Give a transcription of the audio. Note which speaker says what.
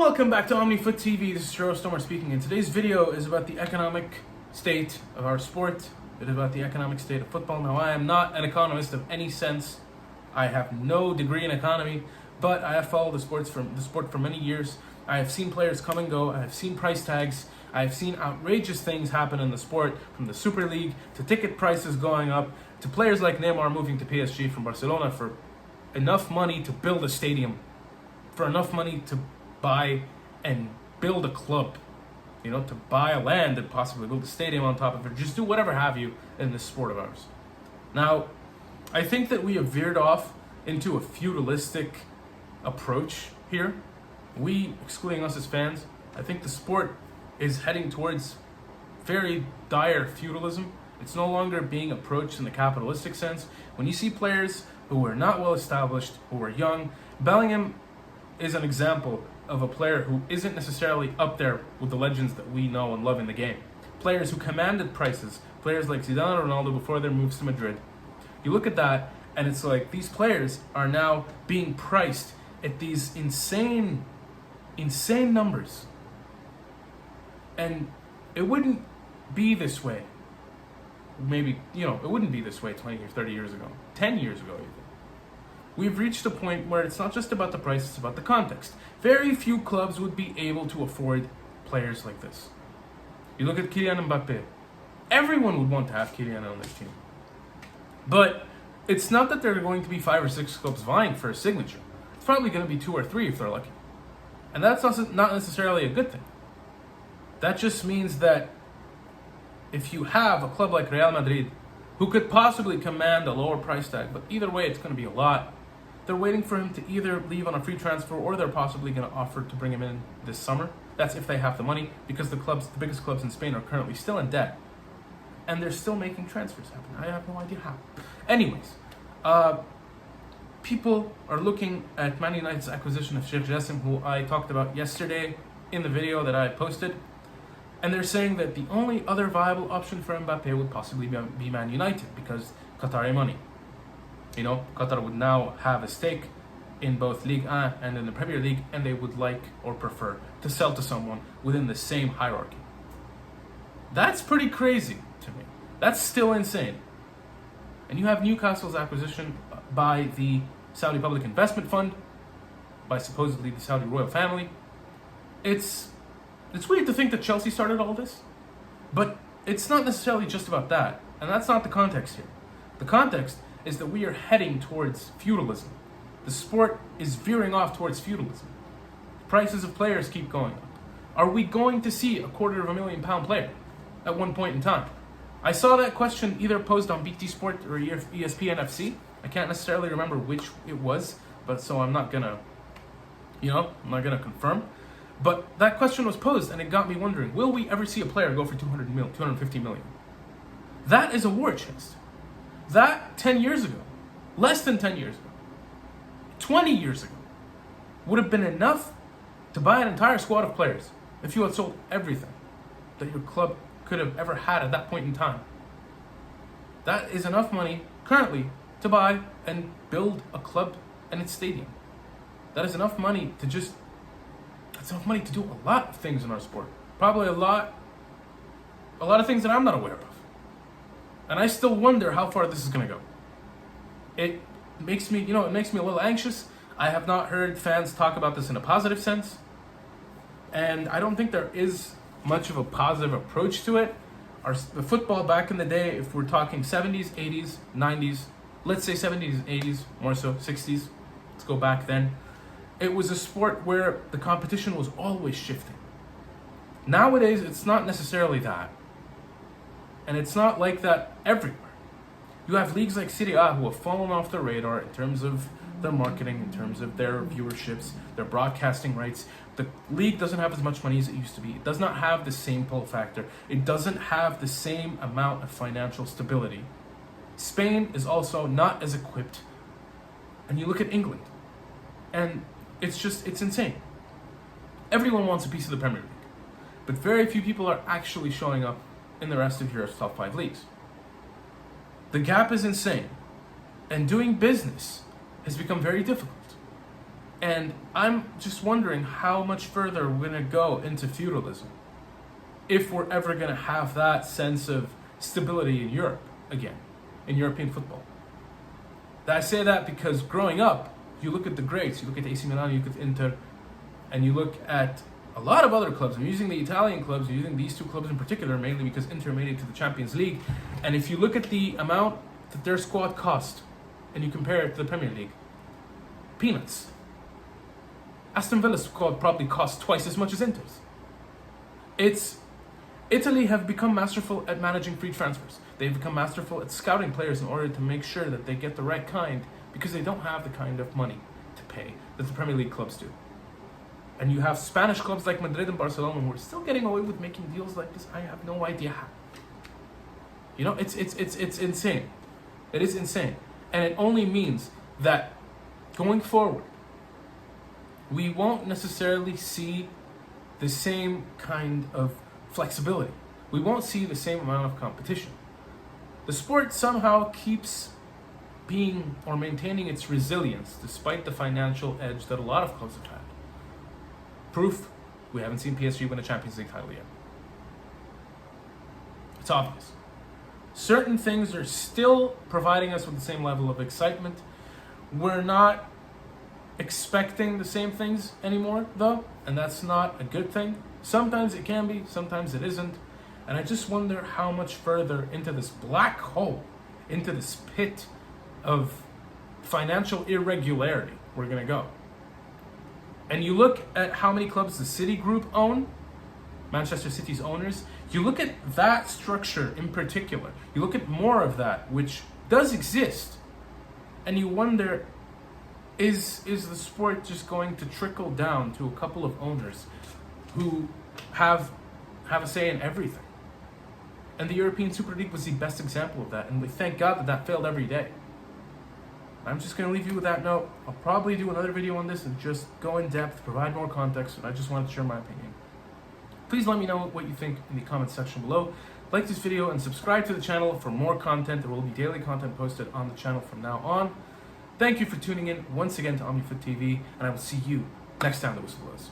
Speaker 1: welcome back to OmniFoot TV. This is Joe Stomer speaking, and today's video is about the economic state of our sport. It is about the economic state of football. Now, I am not an economist of any sense. I have no degree in economy, but I have followed the sport for many years. I have seen players come and go. I have seen price tags. I have seen outrageous things happen in the sport, from the Super League to ticket prices going up to players like Neymar moving to PSG from Barcelona for enough money to build a stadium, for enough money to buy and build a club, to buy a land and possibly build a stadium on top of it, just do whatever have you in this sport of ours. Now, I think that we have veered off into a feudalistic approach here. We, excluding us as fans, I think the sport is heading towards very dire feudalism. It's no longer being approached in the capitalistic sense. When you see players who are not well established, who are young, Bellingham is an example of a player who isn't necessarily up there with the legends that we know and love in the game. Players who commanded prices, players like Zidane and Ronaldo before their moves to Madrid. You look at that, and it's like these players are now being priced at these insane numbers. And it wouldn't be this way. Maybe, it wouldn't be this way 20 or 30 years ago, 10 years ago even. We've reached a point where it's not just about the price, it's about the context. Very few clubs would be able to afford players like this. You look at Kylian Mbappe. Everyone would want to have Kylian on their team. But it's not that there are going to be 5 or 6 clubs vying for a signature. It's probably going to be 2 or 3 if they're lucky. And that's not necessarily a good thing. That just means that if you have a club like Real Madrid, who could possibly command a lower price tag, but either way it's going to be a lot, they're waiting for him to either leave on a free transfer or they're possibly going to offer to bring him in this summer. That's if they have the money, because the biggest clubs in Spain are currently still in debt. And they're still making transfers happen. I have no idea how. Anyways, people are looking at Man United's acquisition of Sheikh Jassim, who I talked about yesterday in the video that I posted. And they're saying that the only other viable option for Mbappe would possibly be Man United, because Qatari money. Qatar would now have a stake in both Ligue 1 and in the Premier League, and they would like or prefer to sell to someone within the same hierarchy. That's pretty crazy to me. That's still insane. And you have Newcastle's acquisition by the Saudi Public Investment Fund, by supposedly the Saudi royal family. It's weird to think that Chelsea started all this, but it's not necessarily just about that, and that's not the context here. The context is that we are heading towards feudalism. The sport is veering off towards feudalism. Prices of players keep going up. Are we going to see a £250,000 player at one point in time? I saw that question either posed on BT Sport or ESPN FC. I can't necessarily remember which it was, but so I'm not gonna confirm. But that question was posed, and it got me wondering, will we ever see a player go for 250 million? That is a war chest. That 10 years ago, less than 10 years ago, 20 years ago, would have been enough to buy an entire squad of players if you had sold everything that your club could have ever had at that point in time. That is enough money currently to buy and build a club and its stadium. That is enough money to do a lot of things in our sport. Probably a lot of things that I'm not aware of. And I still wonder how far this is going to go. It makes me a little anxious. I have not heard fans talk about this in a positive sense. And I don't think there is much of a positive approach to it. The football back in the day, if we're talking 70s, 80s, 90s, let's say 70s and 80s, more so 60s, let's go back then. It was a sport where the competition was always shifting. Nowadays, it's not necessarily that. And it's not like that everywhere. You have leagues like Serie A who have fallen off the radar in terms of their marketing, in terms of their viewerships, their broadcasting rights. The league doesn't have as much money as it used to be. It does not have the same pull factor. It doesn't have the same amount of financial stability. Spain is also not as equipped. And you look at England, and it's insane. Everyone wants a piece of the Premier League, but very few people are actually showing up in the rest of Europe's top 5 leagues. The gap is insane, and doing business has become very difficult. And I'm just wondering how much further we're going to go into feudalism if we're ever going to have that sense of stability in Europe again, in European football. I say that because growing up, you look at the greats, you look at AC Milan, you look at Inter, and you look at a lot of other clubs. I'm using the Italian clubs, I'm using these two clubs in particular, mainly because Inter made it to the Champions League. And if you look at the amount that their squad cost, and you compare it to the Premier League, peanuts. Aston Villa's squad probably cost twice as much as Inter's. Italy have become masterful at managing free transfers. They've become masterful at scouting players in order to make sure that they get the right kind, because they don't have the kind of money to pay that the Premier League clubs do. And you have Spanish clubs like Madrid and Barcelona who are still getting away with making deals like this. I have no idea how. You know, it's insane. It is insane. And it only means that going forward, we won't necessarily see the same kind of flexibility. We won't see the same amount of competition. The sport somehow keeps being or maintaining its resilience despite the financial edge that a lot of clubs have had. Proof, we haven't seen PSG win a Champions League title yet. It's obvious. Certain things are still providing us with the same level of excitement. We're not expecting the same things anymore, though, and that's not a good thing. Sometimes it can be, sometimes it isn't. And I just wonder how much further into this black hole, into this pit of financial irregularity we're going to go. And you look at how many clubs the City Group own, Manchester City's owners, you look at that structure in particular, you look at more of that, which does exist, and you wonder, is the sport just going to trickle down to a couple of owners who have a say in everything? And the European Super League was the best example of that, and we thank God that failed every day. I'm just going to leave you with that note. I'll probably do another video on this and just go in depth, provide more context, and I just wanted to share my opinion. Please let me know what you think in the comments section below. Like this video and subscribe to the channel for more content. There will be daily content posted on the channel from now on. Thank you for tuning in once again to OmniFoot TV, and I will see you next time the whistle blows.